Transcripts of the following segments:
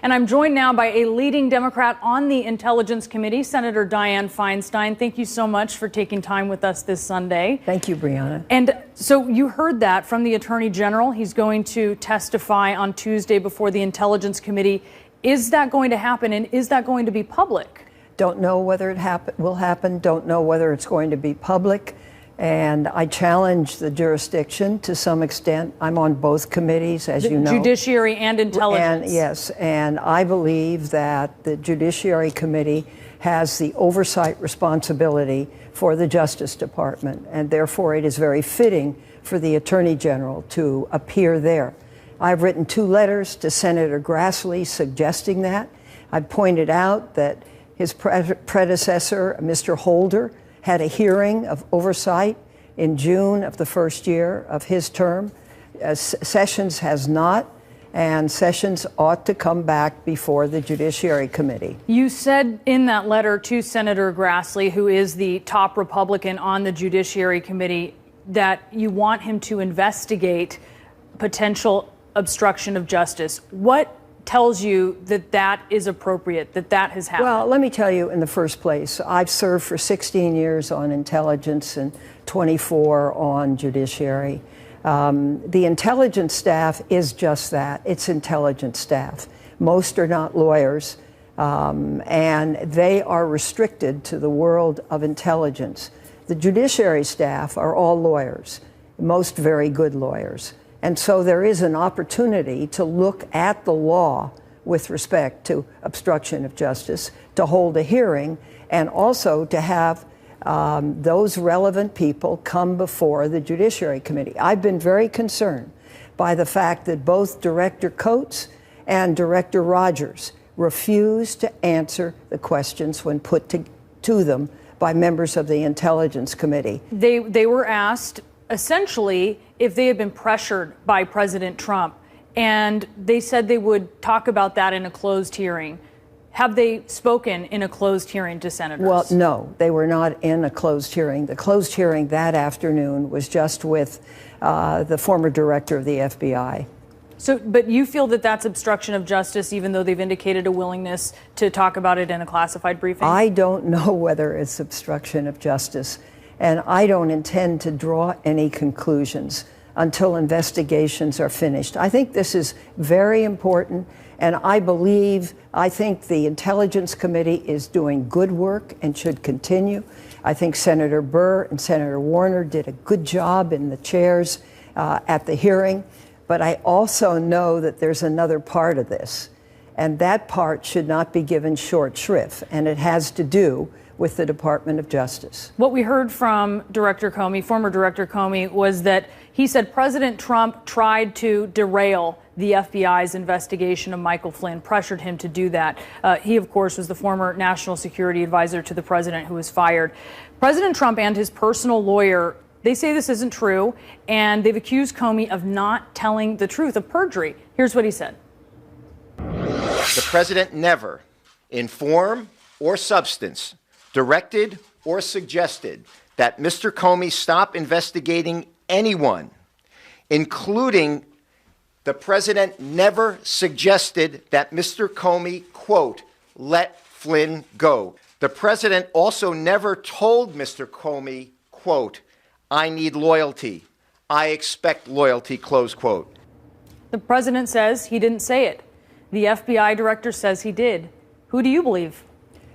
And I'm joined now by a leading Democrat on the Intelligence Committee, Senator Dianne Feinstein. Thank you so much for taking time with us this Sunday. Thank you, Brianna. And so you heard that from the Attorney General. He's going to testify on Tuesday before the Intelligence Committee. Is that going to happen, and is that going to be public? Don't know whether it will happen. Don't know whether it's going to be public. And I challenge the jurisdiction to some extent. I'm on both committees, as you know. Judiciary and Intelligence. Yes, and I believe that the Judiciary Committee has the oversight responsibility for the Justice Department, and therefore it is very fitting for the Attorney General to appear there. I've written 2 letters to Senator Grassley suggesting that. I've pointed out that his predecessor, Mr. Holder, had a hearing of oversight in June of the first year of his term. Sessions has not, and Sessions ought to come back before the Judiciary Committee. You said in that letter to Senator Grassley, who is the top Republican on the Judiciary Committee, that you want him to investigate potential obstruction of justice. What tells you that that is appropriate, that that has happened? Well, let me tell you in the first place, I've served for 16 years on intelligence and 24 on judiciary. The intelligence staff is just that. It's intelligence staff. Most are not lawyers, and they are restricted to the world of intelligence. The judiciary staff are all lawyers, most very good lawyers. And so there is an opportunity to look at the law with respect to obstruction of justice, to hold a hearing, and also to have those relevant people come before the Judiciary Committee. I've been very concerned by the fact that both Director Coates and Director Rogers refused to answer the questions when put to them by members of the Intelligence Committee. They were asked essentially if they had been pressured by President Trump, and they said they would talk about that in a closed hearing. Have they spoken in a closed hearing to senators? Well, no, they were not in a closed hearing. The closed hearing that afternoon was just with the former director of the FBI. So, but you feel that that's obstruction of justice, even though they've indicated a willingness to talk about it in a classified briefing? I don't know whether it's obstruction of justice, and I don't intend to draw any conclusions until investigations are finished. I think this is very important, and I think the Intelligence Committee is doing good work and should continue. I think Senator Burr and Senator Warner did a good job in the chairs at the hearing, but I also know that there's another part of this, and that part should not be given short shrift, and it has to do with the Department of Justice. What we heard from Director Comey, former Director Comey, was that he said President Trump tried to derail the FBI's investigation of Michael Flynn, pressured him to do that. He, of course, was the former national security advisor to the president who was fired. President Trump and his personal lawyer, they say this isn't true, and they've accused Comey of not telling the truth, of perjury. Here's what he said. The president never, in form or substance, directed or suggested that Mr. Comey stop investigating anyone, including the president never suggested that Mr. Comey, quote, let Flynn go. The president also never told Mr. Comey, quote, I need loyalty. I expect loyalty, close quote. The president says he didn't say it. The FBI director says he did. Who do you believe?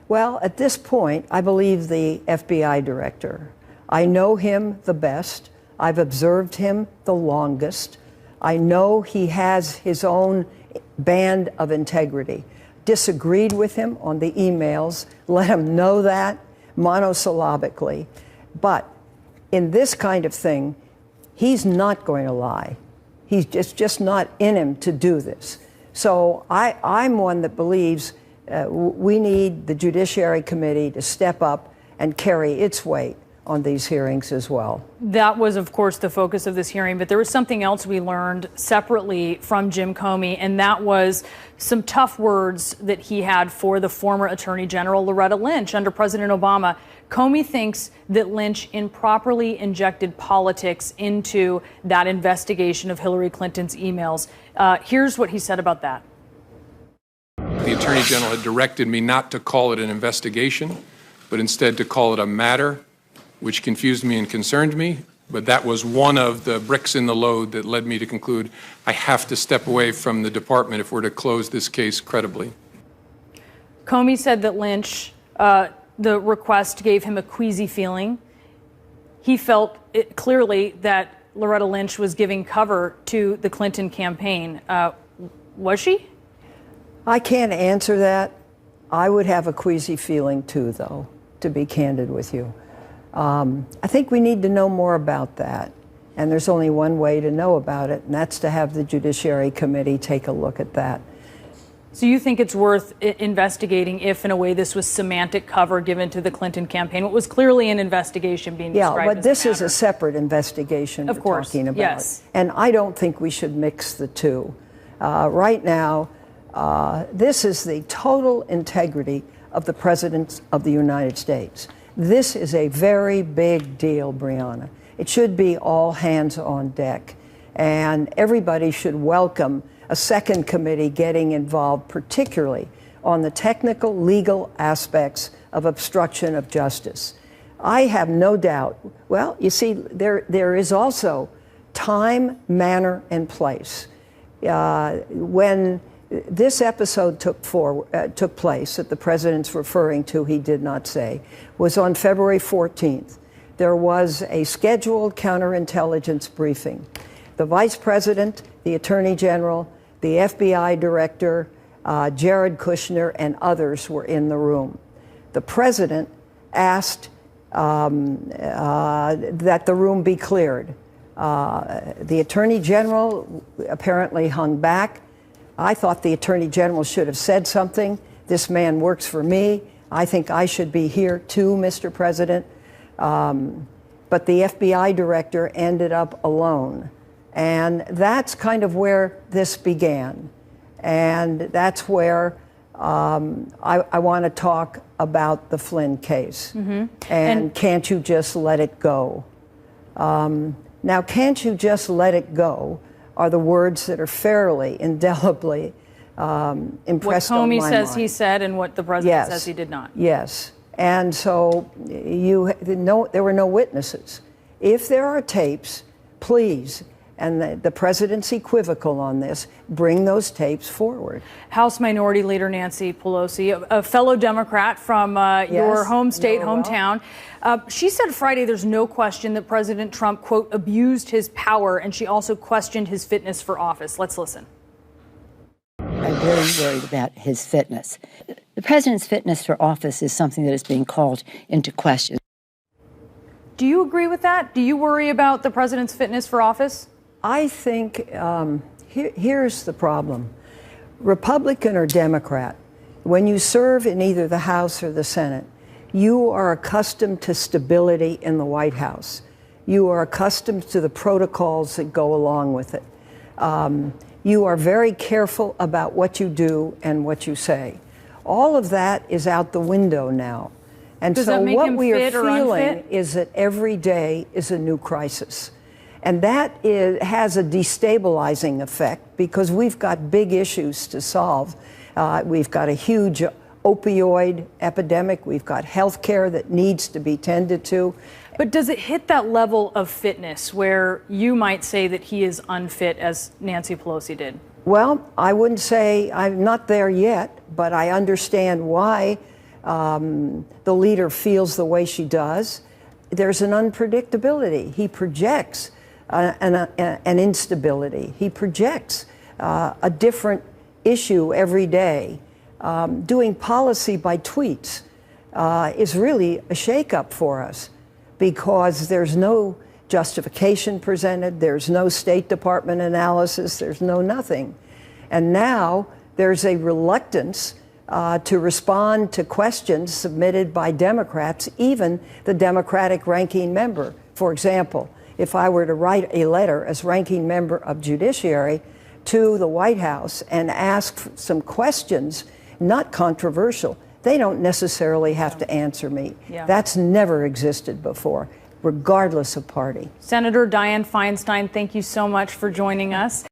Well, at this point, I believe the FBI director. I know him the best. I've observed him the longest. I know he has his own band of integrity. Disagreed with him on the emails, let him know that monosyllabically. But in this kind of thing, he's not going to lie. It's just not in him to do this. So I'm one that believes we need the Judiciary Committee to step up and carry its weight on these hearings as well. That was, of course, the focus of this hearing, but there was something else we learned separately from Jim Comey, and that was some tough words that he had for the former Attorney General Loretta Lynch under President Obama. Comey thinks that Lynch improperly injected politics into that investigation of Hillary Clinton's emails. Here's what he said about that. The Attorney General had directed me not to call it an investigation, but instead to call it a matter, which confused me and concerned me. But that was one of the bricks in the load that led me to conclude I have to step away from the department if we're to close this case credibly. Comey said that Lynch, the request gave him a queasy feeling. He felt clearly that Loretta Lynch was giving cover to the Clinton campaign. Was she? I can't answer that. I would have a queasy feeling too, though, to be candid with you. I think we need to know more about that. And there's only one way to know about it, and that's to have the Judiciary Committee take a look at that. So you think it's worth investigating if, in a way, this was semantic cover given to the Clinton campaign? What was clearly an investigation being described as a matter? Yeah, but this is a separate investigation we're talking about. Yes. And I don't think we should mix the two. Right now, this is the total integrity of the President of the United States. This is a very big deal, Brianna. It should be all hands on deck. And everybody should welcome a second committee getting involved, particularly on the technical, legal aspects of obstruction of justice. I have no doubt. Well, you see, there is also time, manner, and place. When this episode took place that the president's referring to, he did not say, was on February 14th. There was a scheduled counterintelligence briefing. The vice president, the attorney general, the FBI director, Jared Kushner, and others were in the room. The president asked that the room be cleared. The attorney general apparently hung back. I thought the attorney general should have said something. This man works for me. I think I should be here too, Mr. President. But the FBI director ended up alone. And that's kind of where this began. And that's where I want to talk about the Flynn case. Mm-hmm. And can't you just let it go? Now, can't you just let it go are the words that are fairly indelibly impressed on my mind. What Comey says he said and what the president says he did not. Yes. And so there were no witnesses. If there are tapes, please, and the president's equivocal on this, bring those tapes forward. House Minority Leader Nancy Pelosi, a fellow Democrat from your home state, hometown, she said Friday there's no question that President Trump, quote, abused his power, and she also questioned his fitness for office. Let's listen. I'm very worried about his fitness. The president's fitness for office is something that is being called into question. Do you agree with that? Do you worry about the president's fitness for office? I think here's the problem. Republican or Democrat, when you serve in either the House or the Senate, you are accustomed to stability in the White House. You are accustomed to the protocols that go along with it. You are very careful about what you do and what you say. All of that is out the window now. And so what we are feeling is that every day is a new crisis. And that has a destabilizing effect because we've got big issues to solve. We've got a huge opioid epidemic. We've got health care that needs to be tended to. But does it hit that level of fitness where you might say that he is unfit, as Nancy Pelosi did? Well, I wouldn't say I'm not there yet, but I understand why the leader feels the way she does. There's an unpredictability. He projects an instability. He projects a different issue every day. Doing policy by tweets is really a shakeup for us because there's no justification presented, there's no State Department analysis, there's no nothing. And now there's a reluctance to respond to questions submitted by Democrats, even the Democratic ranking member. For example, if I were to write a letter as ranking member of Judiciary to the White House and ask some questions, not controversial, they don't necessarily have to answer me. Yeah. That's never existed before, regardless of party. Senator Dianne Feinstein, thank you so much for joining us.